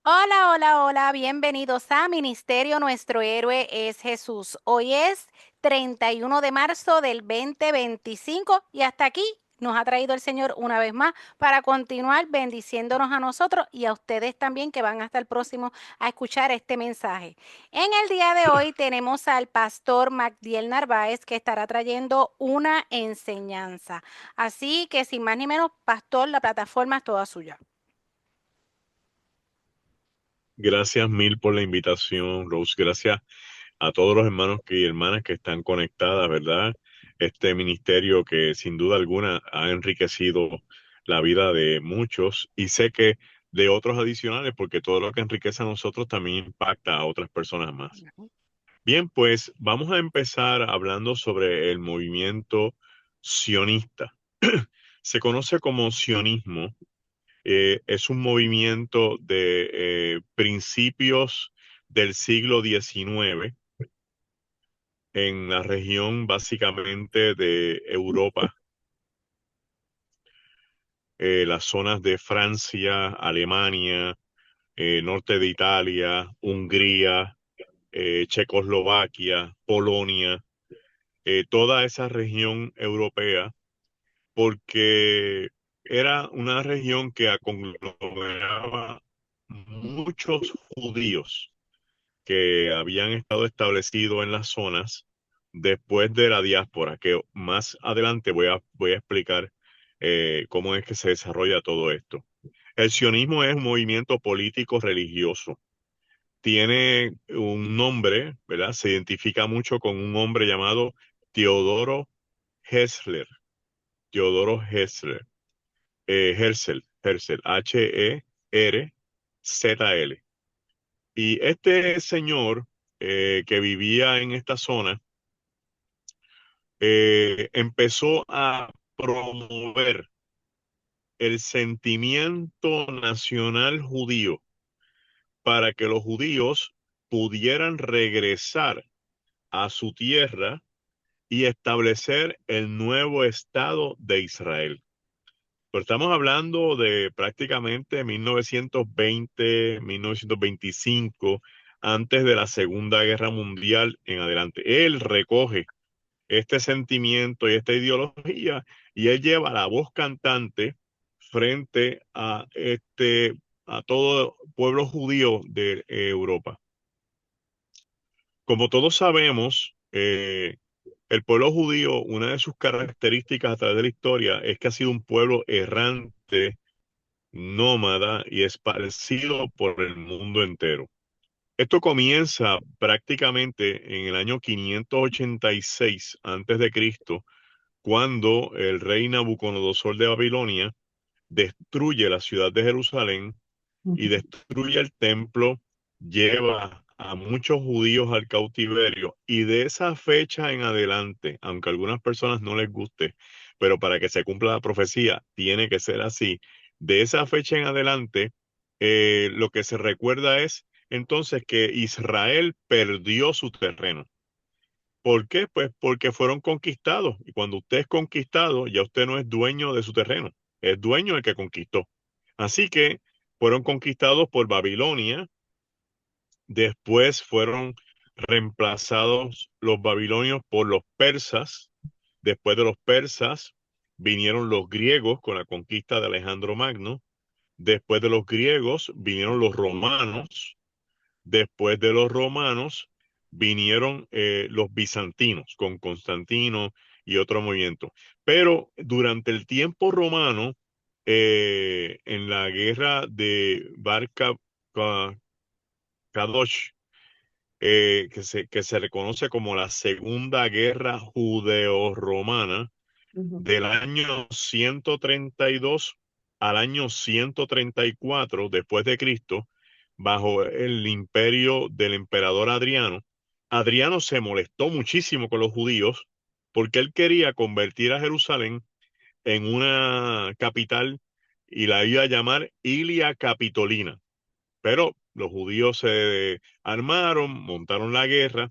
Hola, hola, hola, bienvenidos a Ministerio Nuestro Héroe es Jesús. Hoy es 31 de marzo del 2025 y hasta aquí nos ha traído el Señor una vez más para continuar bendiciéndonos a nosotros y a ustedes también que van hasta el próximo a escuchar este mensaje. En el día de hoy tenemos al pastor Magdiel Narváez que estará trayendo una enseñanza. Así que sin más ni menos, pastor, la plataforma es toda suya. Gracias mil por la invitación, Rose. Gracias a todos los hermanos y hermanas que están conectadas, ¿verdad? Este ministerio que sin duda alguna ha enriquecido la vida de muchos y sé que de otros adicionales, porque todo lo que enriquece a nosotros también impacta a otras personas más. Bien, pues vamos a empezar hablando sobre el movimiento sionista. Se conoce como sionismo. Es un movimiento de principios del siglo XIX en la región básicamente de Europa, las zonas de Francia, Alemania, norte de Italia, Hungría, Checoslovaquia, Polonia, toda esa región europea, porque era una región que conglomeraba muchos judíos que habían estado establecidos en las zonas después de la diáspora, que más adelante voy a explicar cómo es que se desarrolla todo esto. El sionismo es un movimiento político religioso. Tiene un nombre, ¿verdad? Se identifica mucho con un hombre llamado Teodoro Herzl. Teodoro Herzl. Herzl, Herzl. Y este señor que vivía en esta zona empezó a promover el sentimiento nacional judío para que los judíos pudieran regresar a su tierra y establecer el nuevo Estado de Israel. Pero estamos hablando de prácticamente 1920, 1925, antes de la Segunda Guerra Mundial en adelante. Él recoge este sentimiento y esta ideología y él lleva la voz cantante frente a a todo pueblo judío de Europa. Como todos sabemos, el pueblo judío, una de sus características a través de la historia es que ha sido un pueblo errante, nómada y esparcido por el mundo entero. Esto comienza prácticamente en el año 586 antes de Cristo, cuando el rey Nabucodonosor de Babilonia destruye la ciudad de Jerusalén y destruye el templo, lleva a muchos judíos al cautiverio y de esa fecha en adelante, aunque a algunas personas no les guste, pero para que se cumpla la profecía tiene que ser así, de esa fecha en adelante, lo que se recuerda es entonces que Israel perdió su terreno. ¿Por qué? Pues porque fueron conquistados. Y cuando usted es conquistado, ya usted no es dueño de su terreno, es dueño del que conquistó. Así que fueron conquistados por Babilonia, después fueron reemplazados los babilonios por los persas, después de los persas vinieron los griegos con la conquista de Alejandro Magno, después de los griegos vinieron los romanos, después de los romanos vinieron los bizantinos con Constantino y otro movimiento. Pero durante el tiempo romano, en la guerra de Kadosh, que se reconoce como la Segunda Guerra Judeo-Romana, Ujú. del año 132 al año 134 después de Cristo, bajo el imperio del emperador Adriano, Adriano se molestó muchísimo con los judíos porque él quería convertir a Jerusalén en una capital y la iba a llamar Ilia Capitolina. Pero los judíos se armaron, montaron la guerra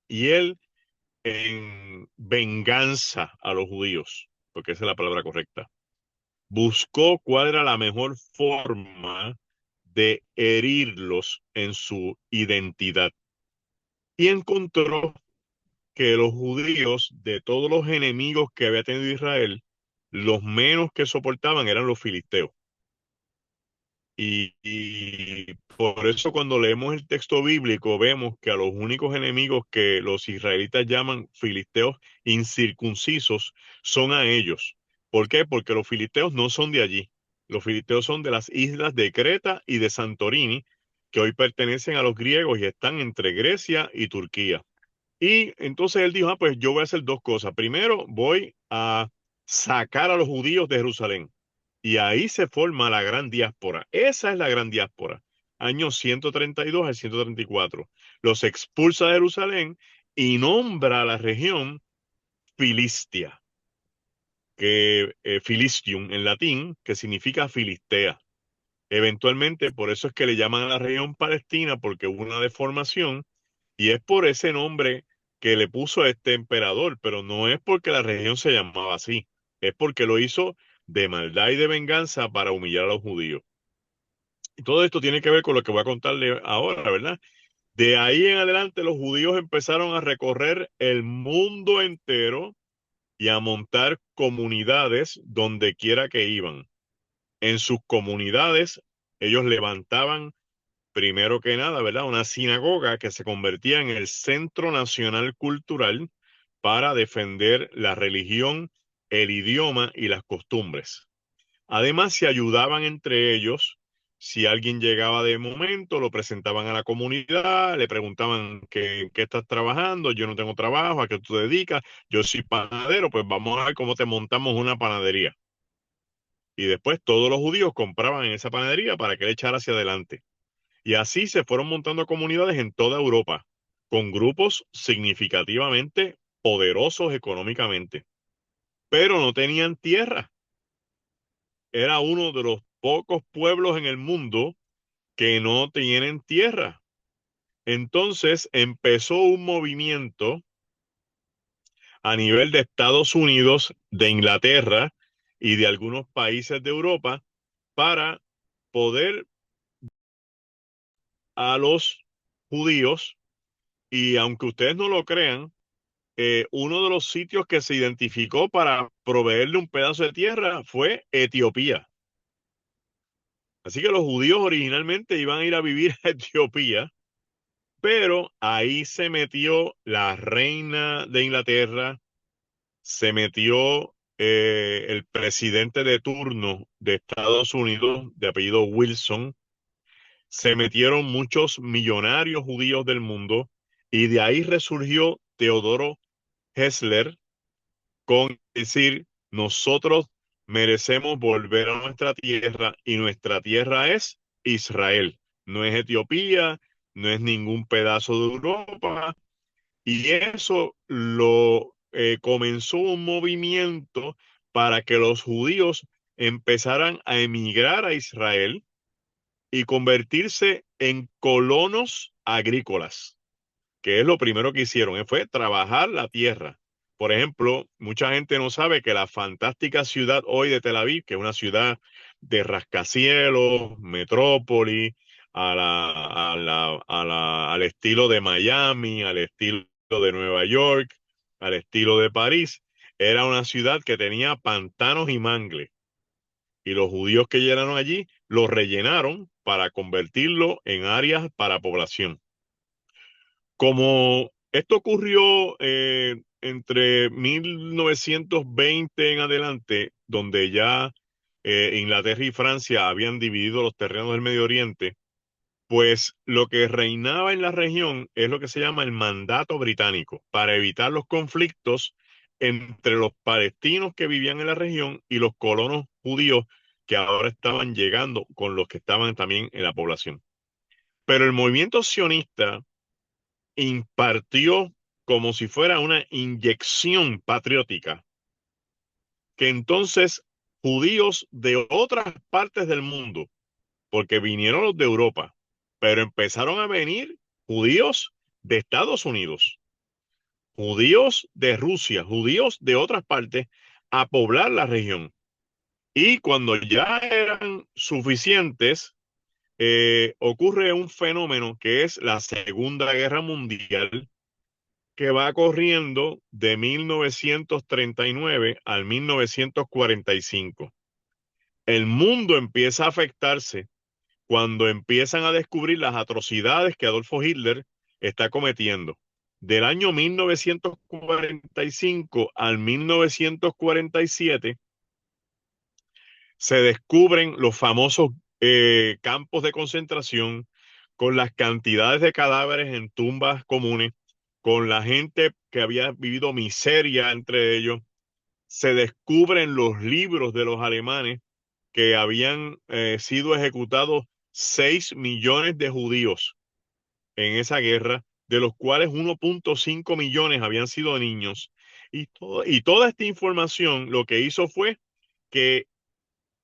y él, en venganza a los judíos, porque esa es la palabra correcta, buscó cuál era la mejor forma de herirlos en su identidad. Y encontró que los judíos, de todos los enemigos que había tenido Israel, los menos que soportaban eran los filisteos. Y por eso cuando leemos el texto bíblico vemos que a los únicos enemigos que los israelitas llaman filisteos incircuncisos son a ellos. ¿Por qué? Porque los filisteos no son de allí. Los filisteos son de las islas de Creta y de Santorini, que hoy pertenecen a los griegos y están entre Grecia y Turquía. Y entonces él dijo, pues yo voy a hacer dos cosas. Primero, voy a sacar a los judíos de Jerusalén. Y ahí se forma la gran diáspora. Esa es la gran diáspora. Años 132 al 134. Los expulsa de Jerusalén y nombra a la región Filistia, que Filistium en latín, que significa Filistea. Eventualmente, por eso es que le llaman a la región Palestina, porque hubo una deformación, y es por ese nombre que le puso este emperador, pero no es porque la región se llamaba así, es porque lo hizo de maldad y de venganza para humillar a los judíos. Y todo esto tiene que ver con lo que voy a contarle ahora, ¿verdad? De ahí en adelante los judíos empezaron a recorrer el mundo entero y a montar comunidades donde quiera que iban. En sus comunidades, ellos levantaban, primero que nada, ¿verdad? Una sinagoga que se convertía en el centro nacional cultural para defender la religión, el idioma y las costumbres. Además, se ayudaban entre ellos. Si alguien llegaba de momento, lo presentaban a la comunidad, le preguntaban en qué estás trabajando, yo no tengo trabajo, a qué tú te dedicas, yo soy panadero, pues vamos a ver cómo te montamos una panadería. Y después todos los judíos compraban en esa panadería para que él echara hacia adelante. Y así se fueron montando comunidades en toda Europa, con grupos significativamente poderosos económicamente, pero no tenían tierra. Era uno de los pocos pueblos en el mundo que no tienen tierra. Entonces empezó un movimiento a nivel de Estados Unidos, de Inglaterra y de algunos países de Europa para poder a los judíos. Y aunque ustedes no lo crean, uno de los sitios que se identificó para proveerle un pedazo de tierra fue Etiopía. Así que los judíos originalmente iban a ir a vivir a Etiopía, pero ahí se metió la reina de Inglaterra, se metió el presidente de turno de Estados Unidos, de apellido Wilson, se metieron muchos millonarios judíos del mundo y de ahí resurgió Teodoro Hessler con decir, nosotros merecemos volver a nuestra tierra y nuestra tierra es Israel, no es Etiopía, no es ningún pedazo de Europa. Y eso lo comenzó un movimiento para que los judíos empezaran a emigrar a Israel y convertirse en colonos agrícolas, que es lo primero que hicieron, fue trabajar la tierra. Por ejemplo, mucha gente no sabe que la fantástica ciudad hoy de Tel Aviv, que es una ciudad de rascacielos, metrópoli, al estilo de Miami, al estilo de Nueva York, al estilo de París, era una ciudad que tenía pantanos y mangles. Y los judíos que llegaron allí lo rellenaron para convertirlo en áreas para población. Como esto ocurrió entre 1920 en adelante, donde ya Inglaterra y Francia habían dividido los terrenos del Medio Oriente, pues lo que reinaba en la región es lo que se llama el mandato británico, para evitar los conflictos entre los palestinos que vivían en la región y los colonos judíos que ahora estaban llegando con los que estaban también en la población. Pero el movimiento sionista impartió como si fuera una inyección patriótica, que entonces judíos de otras partes del mundo, porque vinieron los de Europa, pero empezaron a venir judíos de Estados Unidos, judíos de Rusia, judíos de otras partes, a poblar la región. Y cuando ya eran suficientes, ocurre un fenómeno que es la Segunda Guerra Mundial, que va corriendo de 1939 al 1945. El mundo empieza a afectarse cuando empiezan a descubrir las atrocidades que Adolfo Hitler está cometiendo. Del año 1945 al 1947 se descubren los famosos campos de concentración con las cantidades de cadáveres en tumbas comunes, con la gente que había vivido miseria entre ellos. Se descubren los libros de los alemanes que habían sido ejecutados 6 millones de judíos en esa guerra, de los cuales 1,5 millones habían sido niños. Y toda esta información lo que hizo fue que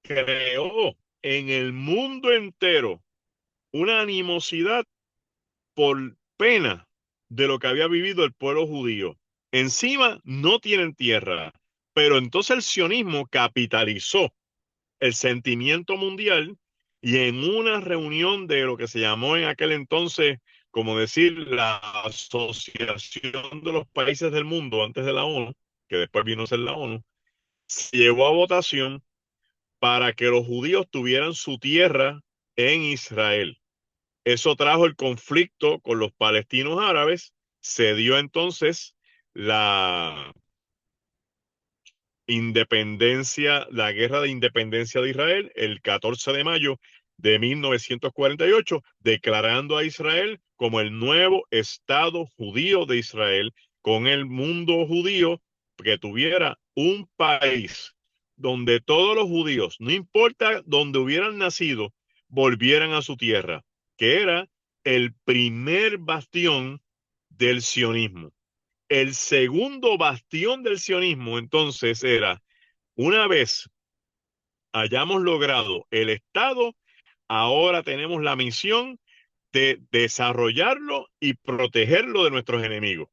creó en el mundo entero una animosidad por pena de lo que había vivido el pueblo judío. Encima no tienen tierra, pero entonces el sionismo capitalizó el sentimiento mundial y en una reunión de lo que se llamó en aquel entonces, como decir, la Asociación de los Países del Mundo antes de la ONU, que después vino a ser la ONU, se llevó a votación para que los judíos tuvieran su tierra en Israel. Eso trajo el conflicto con los palestinos árabes. Se dio entonces la independencia, la guerra de independencia de Israel, el 14 de mayo de 1948, declarando a Israel como el nuevo Estado judío de Israel, con el mundo judío que tuviera un país donde todos los judíos, no importa donde hubieran nacido, volvieran a su tierra, que era el primer bastión del sionismo. El segundo bastión del sionismo entonces era, una vez hayamos logrado el Estado, ahora tenemos la misión de desarrollarlo y protegerlo de nuestros enemigos.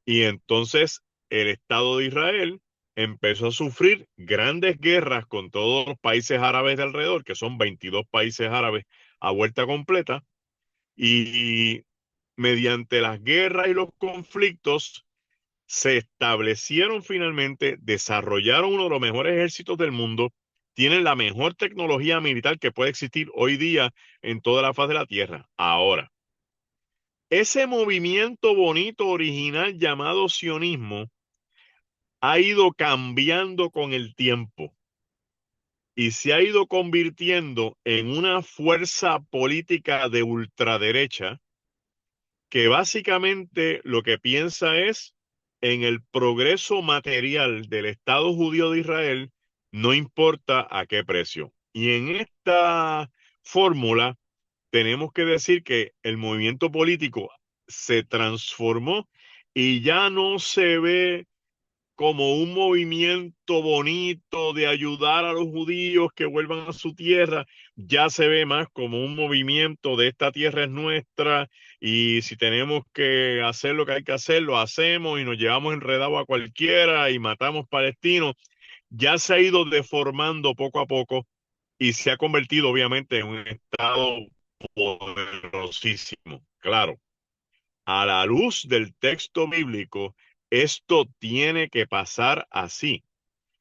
Y entonces el Estado de Israel empezó a sufrir grandes guerras con todos los países árabes de alrededor, que son 22 países árabes a vuelta completa, y mediante las guerras y los conflictos se establecieron finalmente, desarrollaron uno de los mejores ejércitos del mundo, tienen la mejor tecnología militar que puede existir hoy día en toda la faz de la Tierra. Ahora, ese movimiento bonito original llamado sionismo ha ido cambiando con el tiempo y se ha ido convirtiendo en una fuerza política de ultraderecha que básicamente lo que piensa es en el progreso material del Estado judío de Israel, no importa a qué precio. Y en esta fórmula tenemos que decir que el movimiento político se transformó y ya no se ve como un movimiento bonito de ayudar a los judíos que vuelvan a su tierra, ya se ve más como un movimiento de esta tierra es nuestra y si tenemos que hacer lo que hay que hacer, lo hacemos y nos llevamos enredado a cualquiera y matamos palestinos. Ya se ha ido deformando poco a poco y se ha convertido obviamente en un estado poderosísimo. Claro, a la luz del texto bíblico, esto tiene que pasar así.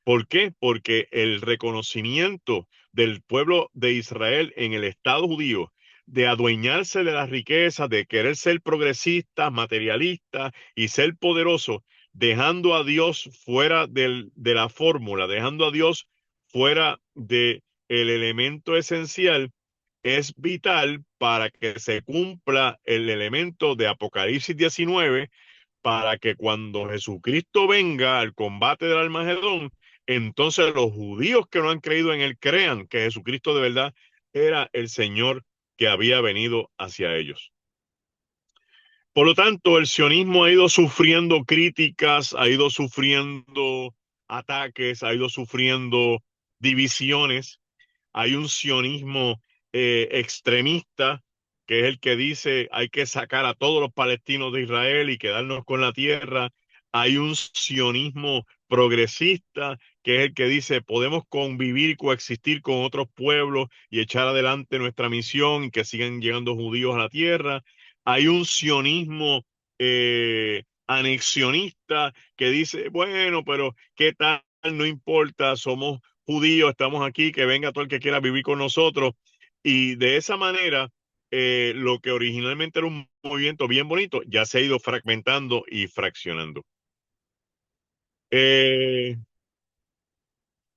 ¿Por qué? Porque el reconocimiento del pueblo de Israel en el Estado judío, de adueñarse de las riquezas, de querer ser progresistas, materialistas y ser poderoso, dejando a Dios fuera de la fórmula, dejando a Dios fuera de el elemento esencial, es vital para que se cumpla el elemento de Apocalipsis 19, para que cuando Jesucristo venga al combate del Armagedón, entonces los judíos que no han creído en él crean que Jesucristo de verdad era el Señor que había venido hacia ellos. Por lo tanto, el sionismo ha ido sufriendo críticas, ha ido sufriendo ataques, ha ido sufriendo divisiones. Hay un sionismo extremista, que es el que dice hay que sacar a todos los palestinos de Israel y quedarnos con la tierra. Hay un sionismo progresista, que es el que dice podemos convivir y coexistir con otros pueblos y echar adelante nuestra misión y que sigan llegando judíos a la tierra. Hay un sionismo anexionista que dice, bueno, pero ¿qué tal? No importa, somos judíos, estamos aquí, que venga todo el que quiera vivir con nosotros. Y de esa manera, lo que originalmente era un movimiento bien bonito, ya se ha ido fragmentando y fraccionando. Eh,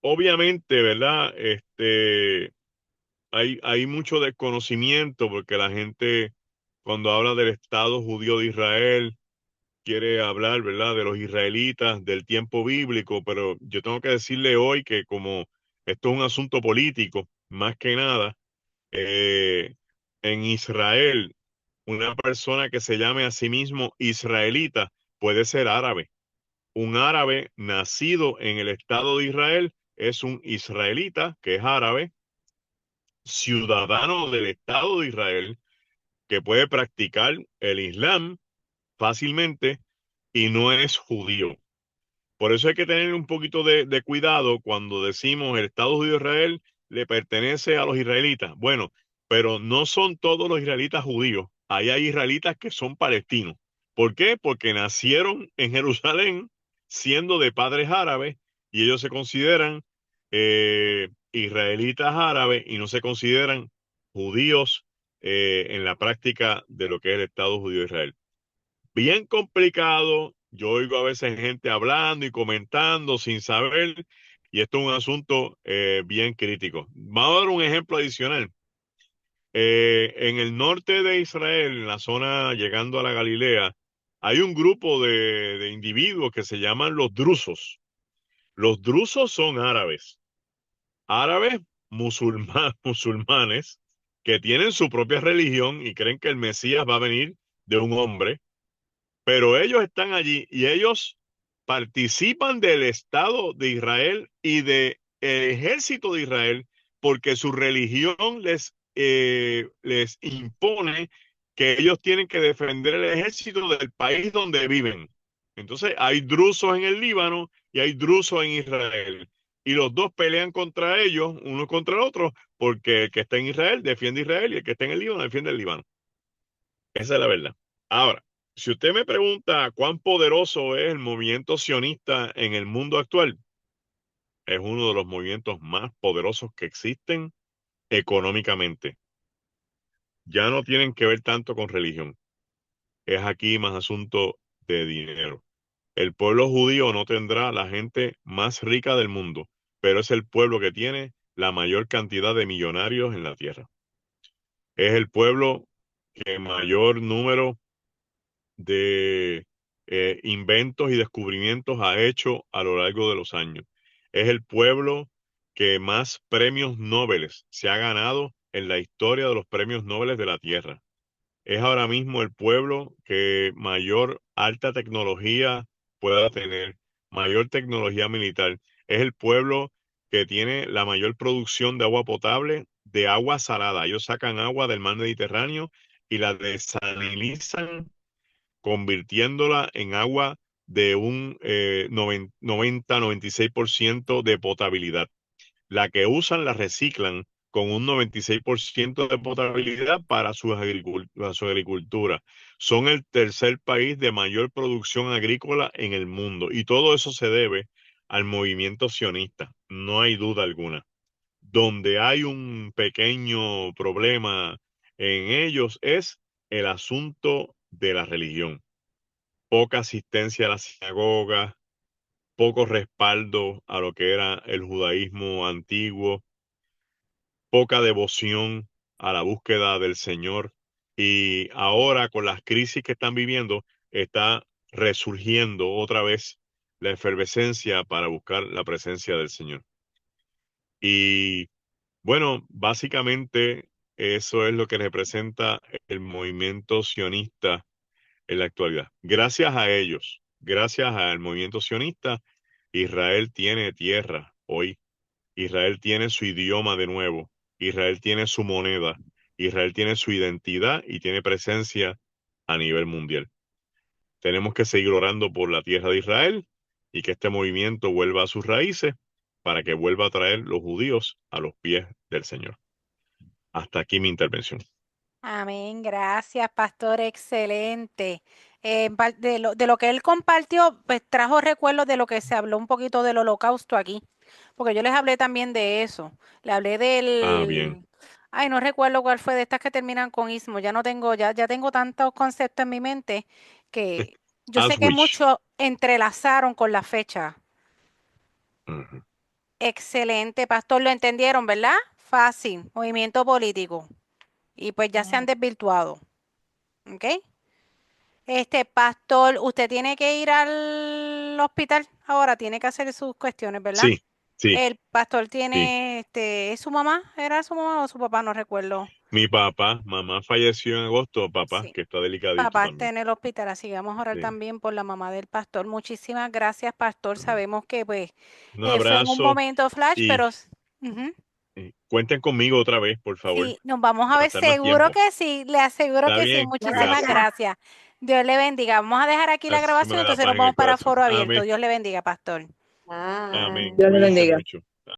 Obviamente, ¿verdad? Hay mucho desconocimiento porque la gente, cuando habla del Estado judío de Israel, quiere hablar, ¿verdad?, de los israelitas del tiempo bíblico, pero yo tengo que decirle hoy que como esto es un asunto político, más que nada, eh, en Israel, una persona que se llame a sí mismo israelita puede ser árabe. Un árabe nacido en el Estado de Israel es un israelita que es árabe, ciudadano del Estado de Israel, que puede practicar el Islam fácilmente y no es judío. Por eso hay que tener un poquito de cuidado cuando decimos el Estado Judío de Israel le pertenece a los israelitas. Bueno, pero no son todos los israelitas judíos. Ahí hay israelitas que son palestinos. ¿Por qué? Porque nacieron en Jerusalén siendo de padres árabes y ellos se consideran israelitas árabes y no se consideran judíos en la práctica de lo que es el Estado Judío de Israel. Bien complicado. Yo oigo a veces gente hablando y comentando sin saber, y esto es un asunto bien crítico. Vamos a dar un ejemplo adicional. En el norte de Israel, en la zona llegando a la Galilea, hay un grupo de individuos que se llaman los drusos. Los drusos son árabes musulmanes, que tienen su propia religión y creen que el Mesías va a venir de un hombre, pero ellos están allí y ellos participan del Estado de Israel y del ejército de Israel porque su religión les impone que ellos tienen que defender el ejército del país donde viven. Entonces hay drusos en el Líbano y hay drusos en Israel. Y los dos pelean contra ellos, uno contra el otro, porque el que está en Israel defiende Israel y el que está en el Líbano defiende el Líbano. Esa es la verdad. Ahora, si usted me pregunta cuán poderoso es el movimiento sionista en el mundo actual, es uno de los movimientos más poderosos que existen económicamente. Ya no tienen que ver tanto con religión. Es aquí más asunto de dinero. El pueblo judío no tendrá la gente más rica del mundo, pero es el pueblo que tiene la mayor cantidad de millonarios en la tierra. Es el pueblo que mayor número de inventos y descubrimientos ha hecho a lo largo de los años. Es el pueblo que más premios Nobel se ha ganado en la historia de los premios Nobel de la Tierra. Es ahora mismo el pueblo que mayor alta tecnología pueda tener, mayor tecnología militar. Es el pueblo que tiene la mayor producción de agua potable, de agua salada. Ellos sacan agua del mar Mediterráneo y la desalinizan convirtiéndola en agua de un 90-96% de potabilidad. La que usan la reciclan con un 96% de potabilidad para su agricultura. Son el tercer país de mayor producción agrícola en el mundo y todo eso se debe al movimiento sionista, no hay duda alguna. Donde hay un pequeño problema en ellos es el asunto de la religión. Poca asistencia a la sinagoga, poco respaldo a lo que era el judaísmo antiguo, poca devoción a la búsqueda del Señor. Y ahora con las crisis que están viviendo, está resurgiendo otra vez la efervescencia para buscar la presencia del Señor. Y bueno, básicamente eso es lo que representa el movimiento sionista en la actualidad. Gracias a ellos, gracias al movimiento sionista, Israel tiene tierra hoy. Israel tiene su idioma de nuevo. Israel tiene su moneda. Israel tiene su identidad y tiene presencia a nivel mundial. Tenemos que seguir orando por la tierra de Israel y que este movimiento vuelva a sus raíces para que vuelva a traer los judíos a los pies del Señor. Hasta aquí mi intervención. Amén, gracias, pastor, excelente. De lo que él compartió, pues trajo recuerdos de lo que se habló un poquito del holocausto aquí, porque yo les hablé también de eso. Le hablé Ah, bien. ay, no recuerdo cuál fue de estas que terminan con ismo, ya no tengo, ya tengo tantos conceptos en mi mente que yo sé que Auschwitz. muchos entrelazaron con la fecha. Ujú. Excelente, pastor, lo entendieron, ¿verdad? Fácil, movimiento político. Y pues ya se han desvirtuado, ¿ok? Pastor, usted tiene que ir al hospital ahora, tiene que hacer sus cuestiones, ¿verdad? Sí, sí, El pastor sí. tiene, ¿es su mamá? ¿Era su mamá o su papá? No recuerdo. Mamá falleció en agosto, papá, Sí. que está delicadito Papá está también. en el hospital, así que vamos a orar Sí. también por la mamá del pastor. Muchísimas gracias, pastor. Ujú. Sabemos que pues Un fue en un abrazo momento flash, y, pero ujú. cuenten conmigo otra vez, por favor, Sí, nos vamos a para ver, estar más seguro tiempo. que sí, le aseguro Está que sí. bien, Muchísimas gracias. gracias. Dios le bendiga. Vamos a dejar aquí la Así grabación, me da entonces paz nos en el vamos para corazón. foro abierto. Amén, Dios le bendiga, pastor. amén. Dios le Cuídense bendiga. mucho.